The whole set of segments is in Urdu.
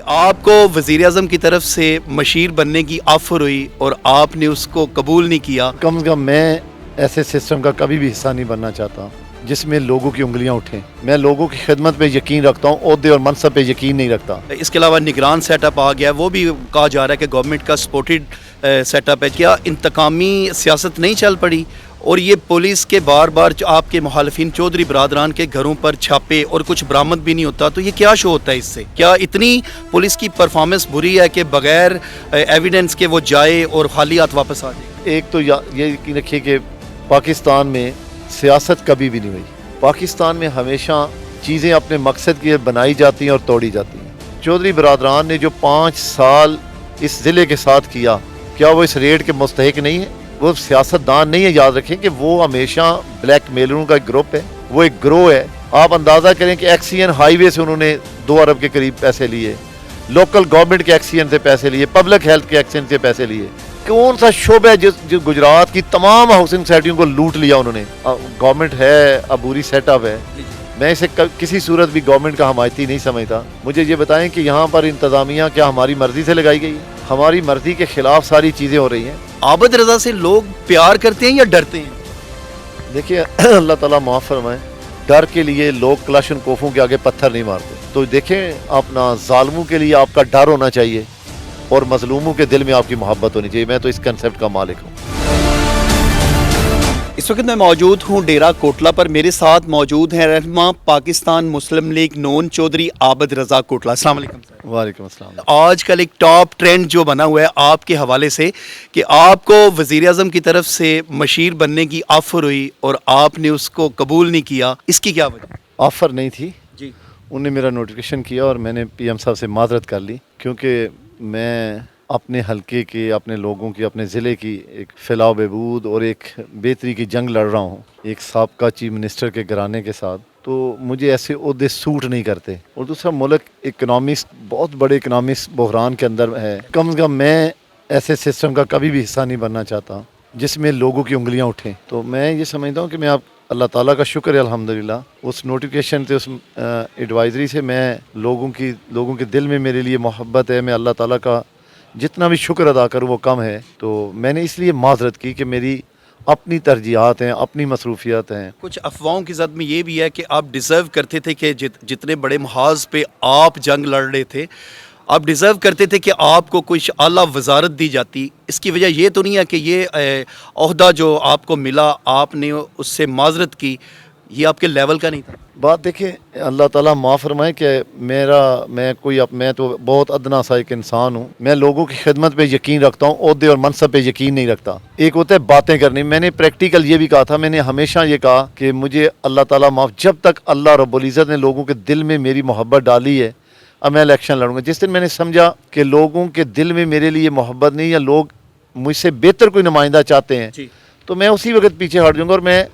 آپ کو وزیر اعظم کی طرف سے مشیر بننے کی آفر ہوئی اور آپ نے اس کو قبول نہیں کیا. کم از کم میں ایسے سسٹم کا کبھی بھی حصہ نہیں بننا چاہتا جس میں لوگوں کی انگلیاں اٹھیں. میں لوگوں کی خدمت پہ یقین رکھتا ہوں, عہدے اور منصب پہ یقین نہیں رکھتا. اس کے علاوہ نگران سیٹ اپ آ گیا, وہ بھی کہا جا رہا ہے کہ گورنمنٹ کا سپورٹڈ سیٹ اپ ہے. کیا انتقامی سیاست نہیں چل پڑی؟ اور یہ پولیس کے بار بار آپ کے مخالفین چودھری برادران کے گھروں پر چھاپے اور کچھ برآمد بھی نہیں ہوتا, تو یہ کیا شو ہوتا ہے اس سے؟ کیا اتنی پولیس کی پرفارمنس بری ہے کہ بغیر ایویڈنس کے وہ جائے اور خالی ہاتھ واپس آ جائے؟ ایک تو یہ یقین رکھیے کہ پاکستان میں سیاست کبھی بھی نہیں ہوئی. پاکستان میں ہمیشہ چیزیں اپنے مقصد کے لیے بنائی جاتی ہیں اور توڑی جاتی ہیں. چودھری برادران نے جو 5 سال اس ضلع کے ساتھ کیا, کیا وہ اس ریٹ کے مستحق نہیں ہے؟ وہ سیاست دان نہیں ہے. یاد رکھیں کہ وہ ہمیشہ بلیک میلروں کا ایک گروپ ہے, وہ ایک گروہ ہے. آپ اندازہ کریں کہ ایکسین ہائی وے سے انہوں نے 2 ارب کے قریب پیسے لیے, لوکل گورنمنٹ کے ایکسین سے پیسے لیے, پبلک ہیلتھ کے ایکسین سے پیسے لیے. کون سا شعبہ ہے جو گجرات کی تمام ہاؤسنگ سوسائٹیوں کو لوٹ لیا انہوں نے؟ گورنمنٹ ہے, عبوری سیٹ اپ ہے. میں اسے کسی صورت بھی گورنمنٹ کا حمایتی نہیں سمجھتا. مجھے یہ بتائیں کہ یہاں پر انتظامیہ کیا ہماری مرضی سے لگائی گئی؟ ہماری مرضی کے خلاف ساری چیزیں ہو رہی ہیں. عابد رضا سے لوگ پیار کرتے ہیں یا ڈرتے ہیں؟ دیکھیے اللہ تعالیٰ معاف فرمائے, ڈر کے لیے لوگ کلاشن کوفوں کے آگے پتھر نہیں مارتے. تو دیکھیں, اپنا ظالموں کے لیے آپ کا ڈر ہونا چاہیے اور مظلوموں کے دل میں آپ کی محبت ہونی چاہیے. میں تو اس کنسیپٹ کا مالک ہوں. اس وقت میں موجود ہوں ڈیرہ کوٹلہ پر. میرے ساتھ موجود ہیں رہنما پاکستان مسلم لیگ نون چودھری عابد رضا کوٹلہ. السلام علیکم سر. وعلیکم السلام. آج کل ایک ٹاپ ٹرینڈ جو بنا ہوا ہے آپ کے حوالے سے کہ آپ کو وزیر اعظم کی طرف سے مشیر بننے کی آفر ہوئی اور آپ نے اس کو قبول نہیں کیا, اس کی کیا وجہ؟ آفر نہیں تھی جی, انہوں نے میرا نوٹیفیکیشن کیا اور میں نے پی ایم صاحب سے معذرت کر لی, کیونکہ میں اپنے حلقے کی, اپنے لوگوں کی, اپنے ضلع کی ایک فلاح و بہبود اور ایک بہتری کی جنگ لڑ رہا ہوں ایک سابقہ چیف منسٹر کے گھرانے کے ساتھ. تو مجھے ایسے عہدے سوٹ نہیں کرتے. اور دوسرا, ملک اکنامکس بہت بڑے اکنامکس بحران کے اندر ہے. کم از کم میں ایسے سسٹم کا کبھی بھی حصہ نہیں بننا چاہتا جس میں لوگوں کی انگلیاں اٹھیں. تو میں یہ سمجھتا ہوں کہ میں اللہ تعالیٰ کا شکر ہے الحمدللہ, اس نوٹیفیکیشن سے, اس ایڈوائزری سے میں لوگوں کے دل میں میرے لیے محبت ہے. میں اللہ تعالیٰ کا جتنا بھی شکر ادا کروں وہ کم ہے. تو میں نے اس لیے معذرت کی کہ میری اپنی ترجیحات ہیں, اپنی مصروفیات ہیں. کچھ افواہوں کی زد میں یہ بھی ہے کہ آپ ڈیزرو کرتے تھے کہ جتنے بڑے محاذ پہ آپ جنگ لڑ رہے تھے, آپ ڈیزرو کرتے تھے کہ آپ کو کوئی اعلیٰ وزارت دی جاتی. اس کی وجہ یہ تو نہیں ہے کہ یہ عہدہ جو آپ کو ملا آپ نے اس سے معذرت کی, یہ آپ کے لیول کا نہیں تھا؟ بات دیکھیں, اللہ تعالیٰ معاف فرمائے کہ میں تو بہت ادنا سا ایک انسان ہوں. میں لوگوں کی خدمت پہ یقین رکھتا ہوں, عہدے اور منصب پہ یقین نہیں رکھتا. ایک ہوتا ہے باتیں کرنی. میں نے پریکٹیکل یہ بھی کہا تھا, میں نے ہمیشہ یہ کہا کہ مجھے اللہ تعالیٰ معاف, جب تک اللہ رب العزت نے لوگوں کے دل میں میری محبت ڈالی ہے, اب میں الیکشن لڑوں گا. جس دن میں نے سمجھا کہ لوگوں کے دل میں میرے لیے محبت نہیں, یا لوگ مجھ سے بہتر کوئی نمائندہ چاہتے ہیں, تو میں اسی وقت پیچھے ہٹ جاؤں گا اور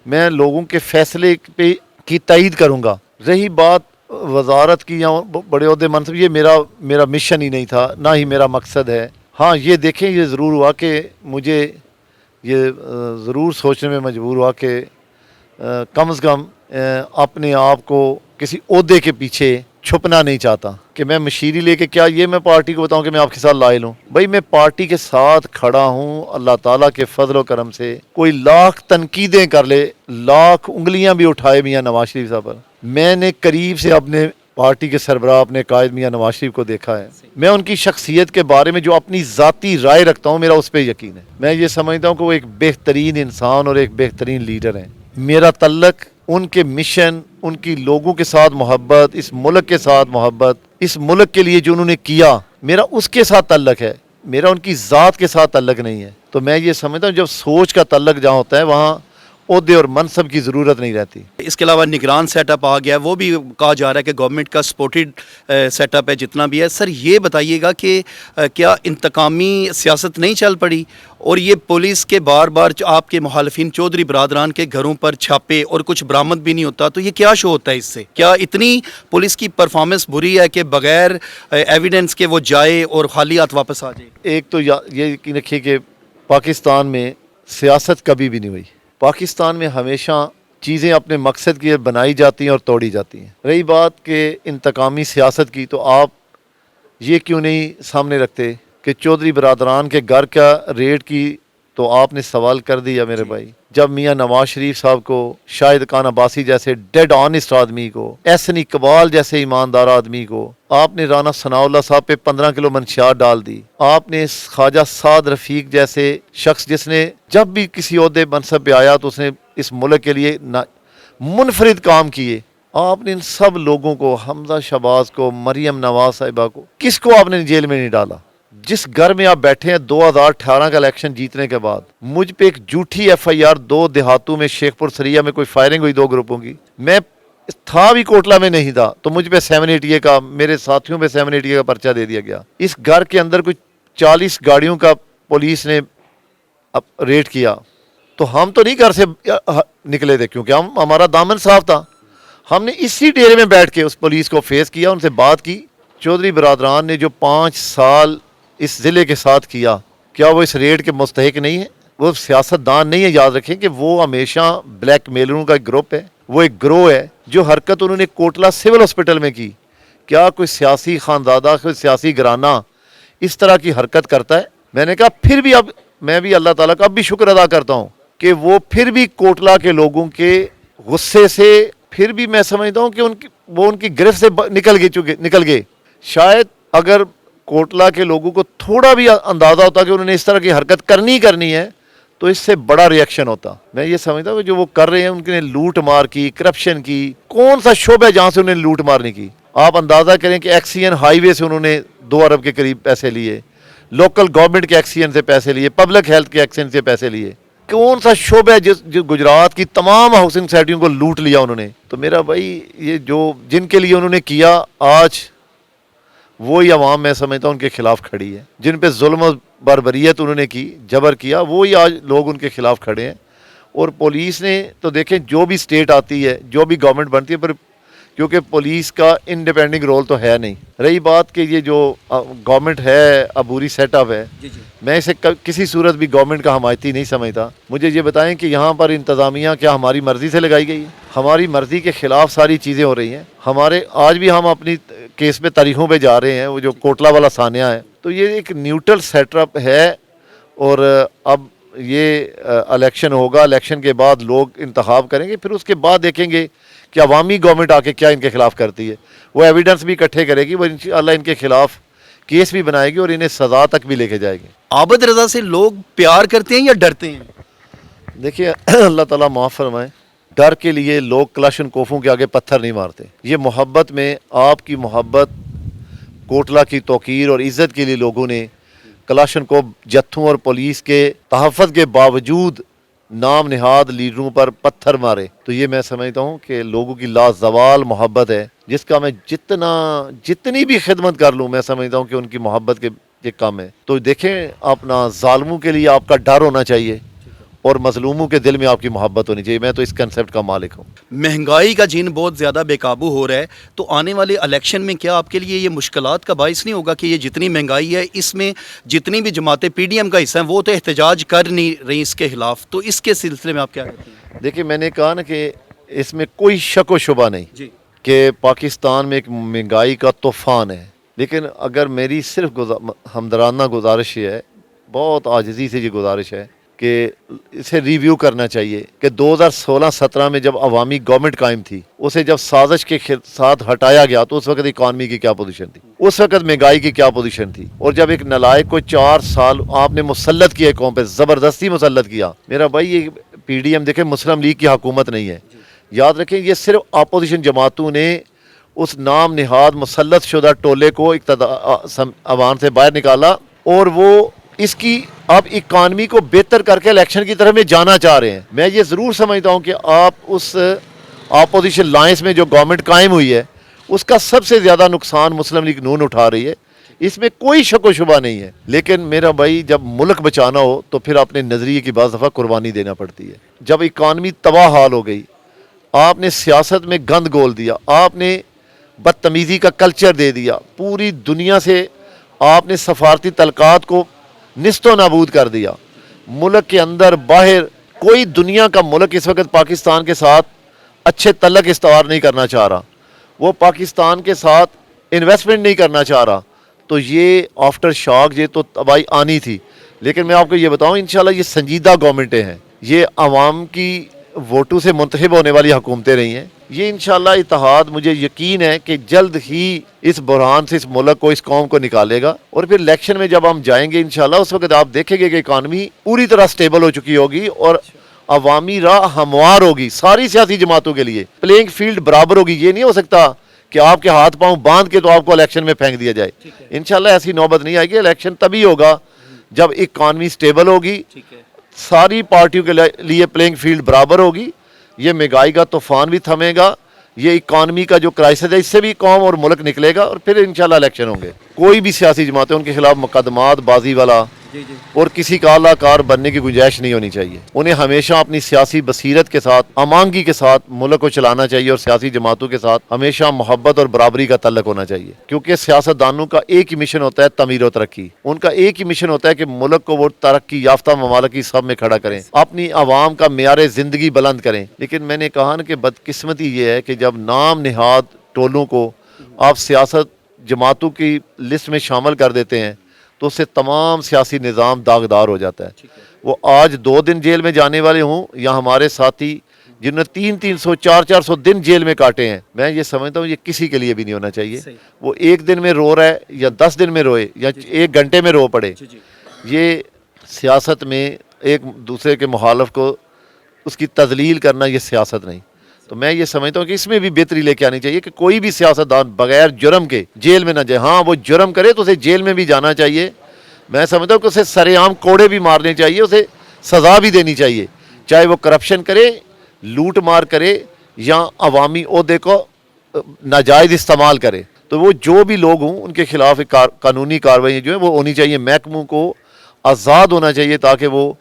میں لوگوں کے فیصلے پہ کی تائید کروں گا. رہی بات وزارت کی یا بڑے عہدے منصب, یہ میرا مشن ہی نہیں تھا, نہ ہی میرا مقصد ہے. ہاں یہ دیکھیں, یہ ضرور ہوا کہ مجھے یہ ضرور سوچنے میں مجبور ہوا کہ کم از کم اپنے آپ کو کسی عہدے کے پیچھے چھپنا نہیں چاہتا کہ میں مشیری لے کے کیا یہ میں پارٹی کو بتاؤں کہ میں آپ کے ساتھ لائل ہوں. بھائی میں پارٹی کے ساتھ کھڑا ہوں, اللہ تعالیٰ کے فضل و کرم سے. کوئی لاکھ تنقیدیں کر لے, لاکھ انگلیاں بھی اٹھائے میاں نواز شریف صاحب پر, میں نے قریب سے اپنے پارٹی کے سربراہ اپنے قائد میاں نواز شریف کو دیکھا ہے. میں ان کی شخصیت کے بارے میں جو اپنی ذاتی رائے رکھتا ہوں, میرا اس پہ یقین ہے. میں یہ سمجھتا ہوں کہ وہ ایک بہترین انسان اور ایک بہترین لیڈر ہیں. میرا تعلق ان کے مشن, ان کی لوگوں کے ساتھ محبت, اس ملک کے ساتھ محبت, اس ملک کے لیے جو انہوں نے کیا, میرا اس کے ساتھ تعلق ہے. میرا ان کی ذات کے ساتھ تعلق نہیں ہے. تو میں یہ سمجھتا ہوں جب سوچ کا تعلق جہاں ہوتا ہے وہاں عہدے اور منصب کی ضرورت نہیں رہتی. اس کے علاوہ نگران سیٹ اپ آ گیا, وہ بھی کہا جا رہا ہے کہ گورنمنٹ کا سپورٹڈ سیٹ اپ ہے جتنا بھی ہے. سر یہ بتائیے گا کہ کیا انتقامی سیاست نہیں چل پڑی اور یہ پولیس کے بار بار آپ کے مخالفین چودھری برادران کے گھروں پر چھاپے اور کچھ برآمد بھی نہیں ہوتا, تو یہ کیا شو ہوتا ہے اس سے؟ کیا اتنی پولیس کی پرفارمنس بری ہے کہ بغیر ایویڈنس کے وہ جائے اور خالی ہاتھ واپس آ جائے؟ ایک تو یہ یقین رکھیے کہ پاکستان میں سیاست کبھی بھی نہیں ہوئی. پاکستان میں ہمیشہ چیزیں اپنے مقصد کے لیے بنائی جاتی ہیں اور توڑی جاتی ہیں. رہی بات کہ انتقامی سیاست کی, تو آپ یہ کیوں نہیں سامنے رکھتے کہ چودھری برادران کے گھر کا ریٹ کی تو آپ نے سوال کر دیا میرے بھائی. جب میاں نواز شریف صاحب کو، شاہد خان عباسی جیسے ڈیڈ آنیسٹ آدمی کو، احسن اقبال جیسے ایماندار آدمی کو، آپ نے رانا ثناء اللہ صاحب پہ 15 کلو منشیات ڈال دی. آپ نے خواجہ سعد رفیق جیسے شخص جس نے جب بھی کسی عہدے منصب پہ آیا تو اس نے اس ملک کے لیے منفرد کام کیے. آپ نے ان سب لوگوں کو، حمزہ شہباز کو، مریم نواز صاحبہ کو، کس کو آپ نے جیل میں نہیں ڈالا؟ جس گھر میں آپ بیٹھے ہیں 2018 کا الیکشن جیتنے کے بعد مجھ پہ ایک جھوٹی ایف آئی آر 2 دیہاتوں میں شیخ پور سریہ میں کوئی فائرنگ ہوئی 2 گروپوں کی. میں تھا بھی کوٹلہ میں نہیں تھا تو مجھ پہ 780 کا، میرے ساتھیوں پہ 780 کا پرچہ دے دیا گیا. اس گھر کے اندر کوئی 40 گاڑیوں کا پولیس نے ریڈ کیا تو ہم تو نہیں گھر سے نکلے تھے کیونکہ ہمارا دامن صاف تھا. ہم نے اسی ڈیرے میں بیٹھ کے اس پولیس کو فیس کیا، ان سے بات کی. چودھری برادران نے جو 5 سال اس ضلع کے ساتھ کیا، کیا وہ اس ریٹ کے مستحق نہیں ہے؟ وہ سیاست دان نہیں ہے. یاد رکھیں کہ وہ ہمیشہ بلیک میلروں کا ایک گروپ ہے، وہ ایک گروہ ہے. جو حرکت انہوں نے کوٹلہ سول ہاسپٹل میں کی، کیا کوئی سیاسی خاندادہ، کوئی سیاسی گھرانہ اس طرح کی حرکت کرتا ہے؟ میں نے کہا پھر بھی اب میں بھی اللہ تعالیٰ کا اب بھی شکر ادا کرتا ہوں کہ وہ پھر بھی کوٹلہ کے لوگوں کے غصے سے پھر بھی میں سمجھتا ہوں کہ وہ ان کی گرفت سے نکل گئے. شاید اگر کوٹلہ کے لوگوں کو تھوڑا بھی اندازہ ہوتا کہ انہوں نے اس طرح کی حرکت کرنی ہے تو اس سے بڑا ریئیکشن ہوتا. میں یہ سمجھتا ہوں کہ جو وہ کر رہے ہیں، ان نے لوٹ مار کی، کرپشن کی. کون سا شعبہ ہے جہاں سے انہوں نے لوٹ مار نہیں کی؟ آپ اندازہ کریں کہ ایکسین ہائی وے سے انہوں نے 2 ارب کے قریب پیسے لیے، لوکل گورنمنٹ کے ایکسین سے پیسے لیے، پبلک ہیلتھ کے ایکسین سے پیسے لیے. کون سا شعبہ ہے جو گجرات کی تمام ہاؤسنگ سوسائٹیوں کو لوٹ لیا انہوں نے؟ تو میرا بھائی یہ جو جن کے لیے انہوں نے کیا، آج وہی عوام میں سمجھتا ہوں ان کے خلاف کھڑی ہے. جن پہ ظلم و بربریت انہوں نے کی، جبر کیا، وہی آج لوگ ان کے خلاف کھڑے ہیں. اور پولیس نے تو دیکھیں جو بھی سٹیٹ آتی ہے، جو بھی گورنمنٹ بنتی ہے، پر کیونکہ پولیس کا انڈیپینڈنٹ رول تو ہے نہیں. رہی بات کہ یہ جو گورنمنٹ ہے عبوری سیٹ اپ ہے، میں اسے کسی صورت بھی گورنمنٹ کا حمایتی نہیں سمجھتا. مجھے یہ بتائیں کہ یہاں پر انتظامیہ کیا ہماری مرضی سے لگائی گئی ہے؟ ہماری مرضی کے خلاف ساری چیزیں ہو رہی ہیں. آج بھی ہم اپنی کیس میں تاریخوں پہ جا رہے ہیں. وہ جو کوٹلہ والا ثانیہ ہے، تو یہ ایک نیوٹرل سیٹ اپ ہے. اور اب یہ الیکشن ہوگا، الیکشن کے بعد لوگ انتخاب کریں گے، پھر اس کے بعد دیکھیں گے کہ عوامی گورنمنٹ آ کے کیا ان کے خلاف کرتی ہے. وہ ایویڈنس بھی اکٹھے کرے گی، وہ انشاءاللہ ان کے خلاف کیس بھی بنائے گی اور انہیں سزا تک بھی لے کے جائے گی. عابد رضا سے لوگ پیار کرتے ہیں یا ڈرتے ہیں؟ دیکھیے اللہ تعالیٰ معاف فرمائے، ڈر کے لیے لوگ کلاشن کوفوں کے آگے پتھر نہیں مارتے. یہ محبت میں آپ کی محبت، کوٹلہ کی توقیر اور عزت کے لیے لوگوں نے کلاشن کوف جتھوں اور پولیس کے تحفظ کے باوجود نام نہاد لیڈروں پر پتھر مارے. تو یہ میں سمجھتا ہوں کہ لوگوں کی لازوال محبت ہے، جس کا میں جتنی بھی خدمت کر لوں، میں سمجھتا ہوں کہ ان کی محبت کے یہ کم ہے. تو دیکھیں، اپنا ظالموں کے لیے آپ کا ڈر ہونا چاہیے اور مظلوموں کے دل میں آپ کی محبت ہونی چاہیے. میں تو اس کنسیپٹ کا مالک ہوں. مہنگائی کا جین بہت زیادہ بے قابو ہو رہا ہے، تو آنے والے الیکشن میں کیا آپ کے لیے یہ مشکلات کا باعث نہیں ہوگا کہ یہ جتنی مہنگائی ہے، اس میں جتنی بھی جماعتیں پی ڈی ایم کا حصہ ہیں وہ تو احتجاج کر نہیں رہی اس کے خلاف، تو اس کے سلسلے میں آپ کیا کہتے ہیں؟ دیکھیں، میں نے کہا نا کہ اس میں کوئی شک و شبہ نہیں کہ پاکستان میں ایک مہنگائی کا طوفان ہے. لیکن اگر میری صرف ہمدردانہ گزارش یہ ہے، بہت عاجزی سے یہ گزارش ہے کہ اسے ریویو کرنا چاہیے کہ 2016-17 میں جب عوامی گورنمنٹ قائم تھی، اسے جب سازش کے ساتھ ہٹایا گیا تو اس وقت اکانومی کی کیا پوزیشن تھی، اس وقت مہنگائی کی کیا پوزیشن تھی. اور جب ایک نالائق کو 4 سال آپ نے مسلط کیا قوم پہ، زبردستی مسلط کیا. میرا بھائی یہ پی ڈی ایم دیکھیں مسلم لیگ کی حکومت نہیں ہے. یاد رکھیں، یہ صرف اپوزیشن جماعتوں نے اس نام نہاد مسلط شدہ ٹولے کو عوام سے باہر نکالا، اور وہ اس کی آپ اکانومی کو بہتر کر کے الیکشن کی طرف میں جانا چاہ رہے ہیں. میں یہ ضرور سمجھتا ہوں کہ آپ اس اپوزیشن لائنس میں جو گورنمنٹ قائم ہوئی ہے، اس کا سب سے زیادہ نقصان مسلم لیگ نون اٹھا رہی ہے، اس میں کوئی شک و شبہ نہیں ہے. لیکن میرا بھائی، جب ملک بچانا ہو تو پھر اپنے نظریے کی بعض دفعہ قربانی دینا پڑتی ہے. جب اکانومی تباہ حال ہو گئی، آپ نے سیاست میں گند گول دیا، آپ نے بدتمیزی کا کلچر دے دیا، پوری دنیا سے آپ نے سفارتی تعلقات کو نست و نابود کر دیا. ملک کے اندر باہر کوئی دنیا کا ملک اس وقت پاکستان کے ساتھ اچھے تعلق استوار نہیں کرنا چاہ رہا، وہ پاکستان کے ساتھ انویسٹمنٹ نہیں کرنا چاہ رہا. تو یہ آفٹر شاک یہ تو تباہی آنی تھی. لیکن میں آپ کو یہ بتاؤں انشاءاللہ یہ سنجیدہ گورنمنٹیں ہیں, یہ عوام کی ووٹوں سے منتخب ہونے والی حکومتیں رہی ہیں. یہ انشاءاللہ اتحاد مجھے یقین ہے کہ جلد ہی اس بحران سے اس ملک کو اس قوم کو نکالے گا. اور پھر الیکشن میں جب ہم جائیں گے انشاءاللہ اس وقت آپ دیکھیں گے کہ اکانومی پوری طرح سٹیبل ہو چکی ہوگی اور عوامی راہ ہموار ہوگی ساری سیاسی جماعتوں کے لیے. پلینگ فیلڈ برابر ہوگی. یہ نہیں ہو سکتا کہ آپ کے ہاتھ پاؤں باندھ کے تو آپ کو الیکشن میں پھینک دیا جائے. انشاءاللہ ایسی نوبت نہیں آئے گی. الیکشن تبھی ہوگا جب اکانومی سٹیبل ہوگی, ساری پارٹیوں کے لیے پلینگ فیلڈ برابر ہوگی, یہ مہنگائی کا طوفان بھی تھمے گا, یہ اکانومی کا جو کرائسس ہے اس سے بھی قوم اور ملک نکلے گا, اور پھر انشاءاللہ الیکشن ہوں گے. کوئی بھی سیاسی جماعتیں ان کے خلاف مقدمات بازی والا اور کسی کا اعلیٰ کار بننے کی گنجائش نہیں ہونی چاہیے. انہیں ہمیشہ اپنی سیاسی بصیرت کے ساتھ امانگی کے ساتھ ملک کو چلانا چاہیے, اور سیاسی جماعتوں کے ساتھ ہمیشہ محبت اور برابری کا تعلق ہونا چاہیے. کیونکہ سیاستدانوں کا ایک ہی مشن ہوتا ہے تعمیر و ترقی. ان کا ایک ہی مشن ہوتا ہے کہ ملک کو وہ ترقی یافتہ ممالک کی سب میں کھڑا کریں, اپنی عوام کا معیار زندگی بلند کریں. لیکن میں نے کہا نا کہ بدقسمتی یہ ہے کہ جب نام نہاد ٹولوں کو آپ سیاست جماعتوں کی لسٹ میں شامل کر دیتے ہیں تو اس سے تمام سیاسی نظام داغدار ہو جاتا ہے. وہ آج 2 دن جیل میں جانے والے ہوں یا ہمارے ساتھی جنہوں نے 300 400 دن جیل میں کاٹے ہیں, میں یہ سمجھتا ہوں یہ کسی کے لیے بھی نہیں ہونا چاہیے. وہ 1 دن میں رو رہا ہے یا 10 دن میں روئے یا 1 گھنٹے میں رو پڑے, یہ سیاست میں ایک دوسرے کے مخالف کو اس کی تذلیل کرنا یہ سیاست نہیں. تو میں یہ سمجھتا ہوں کہ اس میں بھی بہتری لے کے آنی چاہیے کہ کوئی بھی سیاستدان بغیر جرم کے جیل میں نہ جائے. ہاں وہ جرم کرے تو اسے جیل میں بھی جانا چاہیے. میں سمجھتا ہوں کہ اسے سر عام کوڑے بھی مارنے چاہیے, اسے سزا بھی دینی چاہیے, چاہے وہ کرپشن کرے, لوٹ مار کرے یا عوامی عہدے کو ناجائز استعمال کرے. تو وہ جو بھی لوگ ہوں ان کے خلاف قانونی کارروائی جو ہے وہ ہونی چاہیے. محکموں کو آزاد ہونا چاہیے تاکہ وہ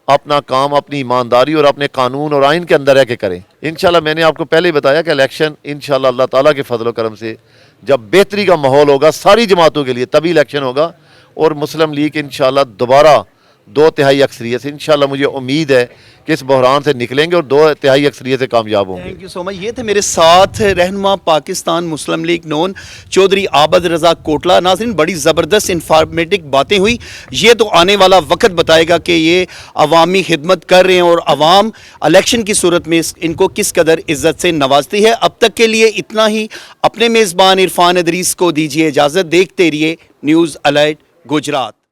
اپنا کام اپنی ایمانداری اور اپنے قانون اور آئین کے اندر رہ کے کریں. انشاءاللہ میں نے آپ کو پہلے ہی بتایا کہ الیکشن انشاءاللہ اللہ تعالیٰ کے فضل و کرم سے جب بہتری کا ماحول ہوگا ساری جماعتوں کے لیے تبھی الیکشن ہوگا, اور مسلم لیگ انشاءاللہ دوبارہ 2/3 اکثریت سے انشاءاللہ مجھے امید ہے کہ اس بحران سے نکلیں گے اور 2/3 اکثریت سے کامیاب ہوں گے. تھینک یو سو مچ. یہ تھے میرے ساتھ رہنما پاکستان مسلم لیگ نون چودھری عابد رضا کوٹلہ. ناظرین بڑی زبردست انفارمیٹک باتیں ہوئی. یہ تو آنے والا وقت بتائے گا کہ یہ عوامی خدمت کر رہے ہیں اور عوام الیکشن کی صورت میں ان کو کس قدر عزت سے نوازتی ہے. اب تک کے لیے اتنا ہی. اپنے میزبان عرفان ادریس کو دیجیے اجازت. دیکھتے رہیے نیوز الرٹ گجرات.